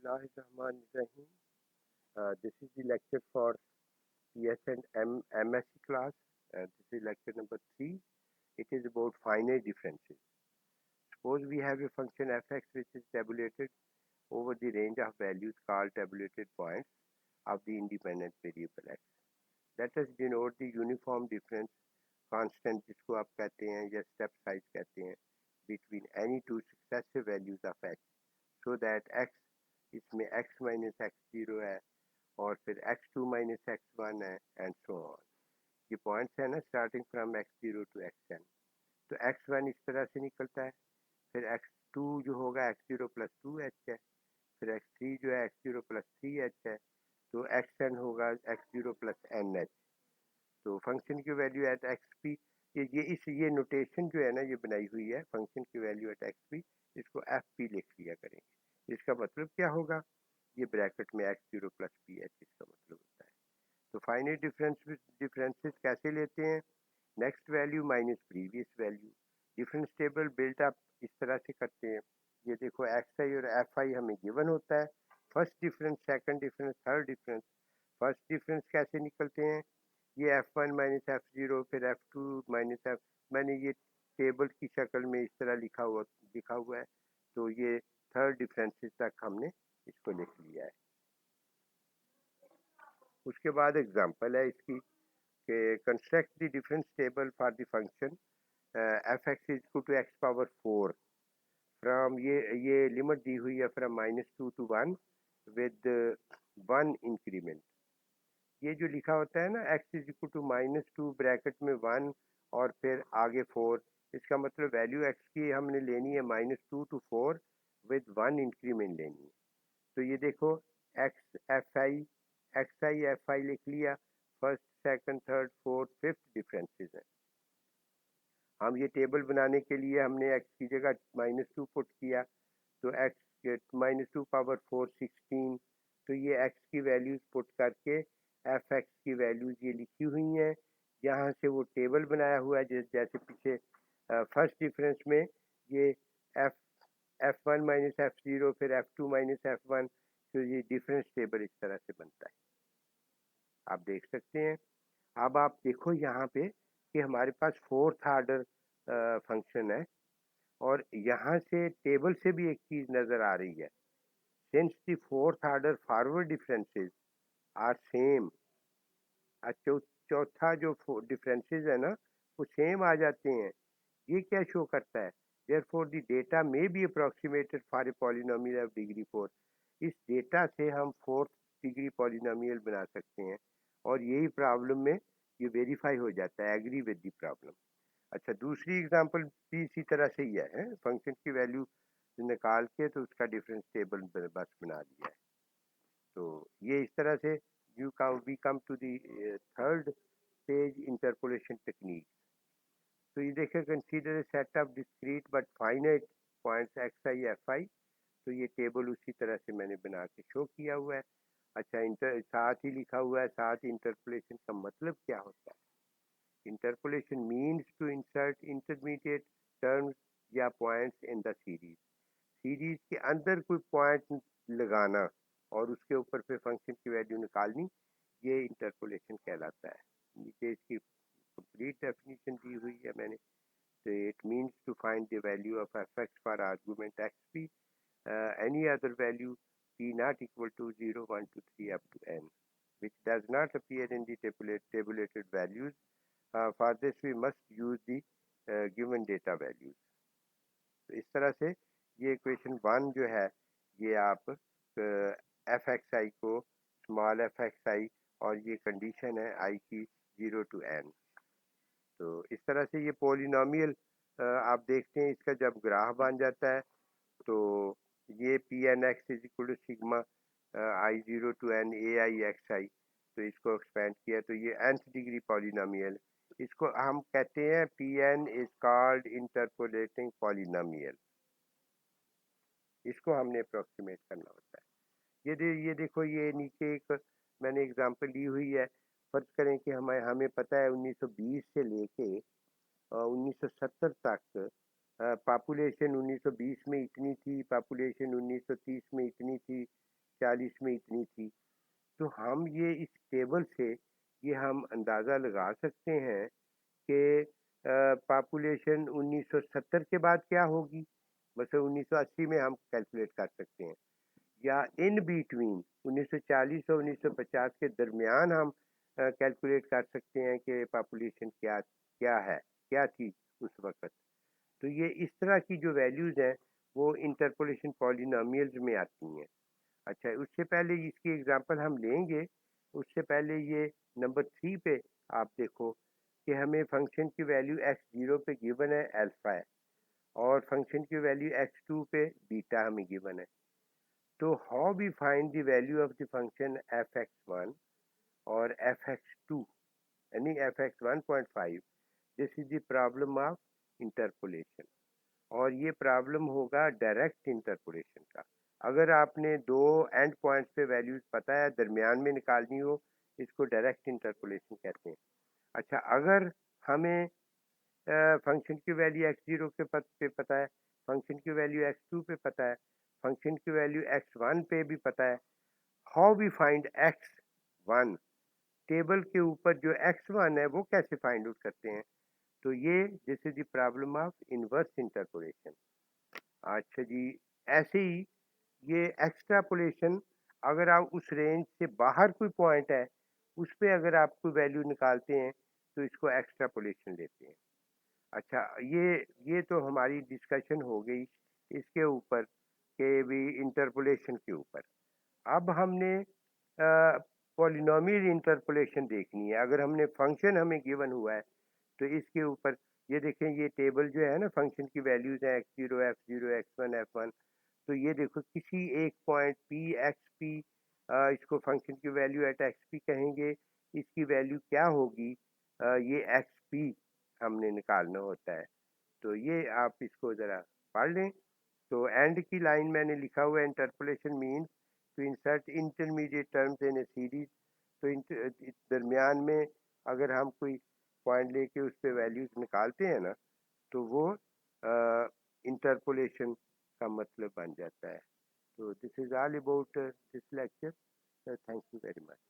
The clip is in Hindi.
Bismillahirrahmanirrahim. This is the lecture for PS and MSc class. This is lecture number 3. It is about finite differences. Suppose we have a function fx which is tabulated over the range of values called tabulated points of the independent variable x. Let us denote the uniform difference constant जिसको आप कहते हैं या step size कहते हैं between any two successive values of x so that x इसमें x minus x0 है और फिर x2 minus x1 है and so on. ये पॉइंट्स है ना starting from x0 to xn. तो x1 इस तरह से निकलता है, फिर x2 जो होगा x0 प्लस 2h है, फिर x3 जो है x0 प्लस 3h है, तो xn होगा x0 प्लस nh. तो फंक्शन की वैल्यू एट एक्स पी ये नोटेशन जो है ना ये बनाई हुई है फंक्शन की वैल्यू एट एक्स पी, इसको एफ पी लिख लिया करेंगे. इसका मतलब क्या होगा, ये ब्रैकेट में x0 प्लस पी एच इसका मतलब होता है. तो फाइनाइट डिफरेंसेस कैसे लेते हैं, next value minus previous value. Difference table built up इस तरह से करते हैं. ये देखो एक्स आई और एफ आई हमें गिवन होता है. First difference, second difference, third difference. First difference कैसे निकलते हैं, ये f1 माइनस f0 फिर f2 माइनस f. मैंने ये टेबल की शक्ल में इस तरह लिखा हुआ है. तो ये थर्ड डिफरेंसेस तक हमने इसको लिख लिया है. उसके बाद एग्जांपल है इसकी कि construct the difference table for the function f x is equal to x power 4 from ये लिमिट दी हुई है फ्रॉम -2 to 1 विद 1 इंक्रीमेंट. ये जो लिखा होता है ना x is equal to -2 bracket में 1 और फिर आगे 4, इसका मतलब वैल्यू x की हमने लेनी है -2 to 4 विद 1 इंक्रीमेंट लेनी है. तो ये देखो एक्स आई एफ आई लिख लिया. First, second, third, fourth, fifth differences हैं. हम ये टेबल बनाने के लिए हमने x की जगह -2 पुट किया, तो x -2 पावर 4 16. तो ये x की वैल्यूज पुट करके एफ एक्स की वैल्यूज ये लिखी हुई हैं. यहाँ से वो टेबल बनाया हुआ है जैसे पीछे फर्स्ट डिफरेंस में ये f1 माइनस f0 फिर f2 माइनस f1. तो ये डिफरेंस टेबल इस तरह से बनता है, आप देख सकते हैं. अब आप देखो यहाँ पे कि हमारे पास फोर्थ आर्डर फंक्शन है और यहाँ से टेबल से भी एक चीज़ नज़र आ रही है. Since the fourth order forward differences are same, चौथा जो डिफरेंसेस है ना वो सेम आ जाते हैं. ये क्या शो करता है, therefore the data may be approximated for a polynomial of degree 4. इस डेटा से हम फोर्थ डिग्री पॉलिनोमियल बना सकते हैं और यही प्रॉब्लम में ये वेरीफाई हो जाता है, एग्री विद द प्रॉब्लम. अच्छा, दूसरी एग्जांपल भी इसी तरह से ही है. फंक्शन की वैल्यू निकाल के तो उसका डिफरेंस टेबल बस बना दिया है. तो ये इस तरह से we come to the third stage interpolation technique. तो ये देखिए consider set of discrete but finite points x i f i. तो ये टेबल उसी तरह से मैंने बना के शो किया हुआ है. अच्छा, साथ ही लिखा हुआ है साथ इंटरपोलेशन का मतलब क्या होता है. Interpolation means to insert intermediate terms या points in the series. Series के अंदर कोई पॉइंट लगाना और उसके ऊपर फिर फंक्शन की वैल्यू निकालनी, ये इंटरपोलेशन कहलाता है. नीचे इसकी कंप्लीट डेफिनेशन दी हुई है मैंने. तो it means to find the value of f x for argument x p any other value p not equal to 0 1 2 3 up to n which does not appear in the tabulated values. For this we must use the given data values. तो इस तरह से ये इक्वेशन 1 जो है ये आप एफ एक्स आई को स्मॉल एफ एक्स आई और ये कंडीशन है आई की 0 to n. तो इस तरह से ये पोलिनोमियल आप देखते हैं इसका जब ग्राफ बन जाता है तो ये P N X is equal to sigma I 0 to n A I X I. तो इसको एक्सपेंड किया तो ये nth डिग्री पॉलिनोमियल. इसको हम कहते हैं P n is called interpolating polynomial. इसको हमने अप्रोक्सीमेट करना होता है. ये देखो ये नीचे एक मैंने एग्जांपल ली हुई है. फर्ज करें कि हमें पता है 1920 से लेके 1970 तक पॉपुलेशन 1920 में इतनी थी, पॉपुलेशन 1930 में इतनी थी, 40 में इतनी थी। तो हम ये इस टेबल से ये हम अंदाज़ा लगा सकते हैं कि पॉपुलेशन 1970 के बाद क्या होगी। मतलब 1980 में हम कैलकुलेट कर सकते हैं, या इन बिटवीन 1940 और 1950 के दरमियान हम कैलकुलेट कर सकते हैं कि पॉपुलेशन क्या क्या है, क्या थी उस वक़्त। तो ये इस तरह की जो वैल्यूज़ हैं, वो इंटरपोलेशन पॉलिनॉमियल्स में आती हैं। अच्छा, उससे पहले इसकी एग्ज़ाम्पल हम लेंगे, उससे पहले ये नंबर 3 पे आप देखो कि हमें फ़ंक्शन की वैल्यू x0 पे गिवन है अल्फ़ा है, और फ़ंक्शन की वैल्यू x2 पे बीटा हमें गिवन है। तो how we find the value of the function f(x1) और f(x2) यानी f(x1.5)। This is the problem of interpolation, और ये प्रॉब्लम होगा डायरेक्ट इंटरपोलेशन का। अगर आपने दो एंड पॉइंट्स पे वैल्यूज पता है, दरमियान में निकालनी हो, इसको डायरेक्ट इंटरपोलेशन कहते हैं। अच्छा, अगर हमें फंक्शन की वैल्यू x0 के पद पे पता है, फंक्शन की वैल्यू x2 पे पता है, फंक्शन की वैल्यू x1 पे भी पता है, how we find x1? Table के ऊपर जो x1 है वो कैसे फाइंड आउट करते हैं? तो ये this is the problem of inverse interpolation. अच्छा जी, ऐसे ही ये एक्सट्रापोलेशन, अगर आप उस रेंज से बाहर कोई पॉइंट है, उस पे अगर आप कोई वैल्यू निकालते हैं, तो इसको एक्सट्रापोलेशन लेते हैं। अच्छा, ये तो हमारी डिस्कशन हो गई इसके ऊपर, कि भी इंटरपोलेशन के ऊपर। अब हमने पॉलिनॉमियल इंटरपोलेशन देखनी है। अगर हमने फंक्शन हमें गिवन हुआ है, तो इसके ऊपर ये देखें, ये टेबल जो है ना, फंक्शन की वैल्यूज है x0, f0, x1, f1। तो ये देखो, किसी एक पॉइंट पी एक्स पी, इसको फंक्शन की वैल्यू एट एक्स पी कहेंगे। इसकी वैल्यू क्या होगी, ये एक्स पी हमने निकालना होता है। तो ये आप इसको ज़रा पढ़ लें। तो एंड की लाइन मैंने लिखा हुआ है, interpolation means to insert intermediate terms in a series. तो दरमियान में अगर हम कोई पॉइंट लेके उस पर वैल्यूज निकालते हैं ना, तो वो इंटरपोलेशन का मतलब बन जाता है। So this is all about this lecture. Thank you very much.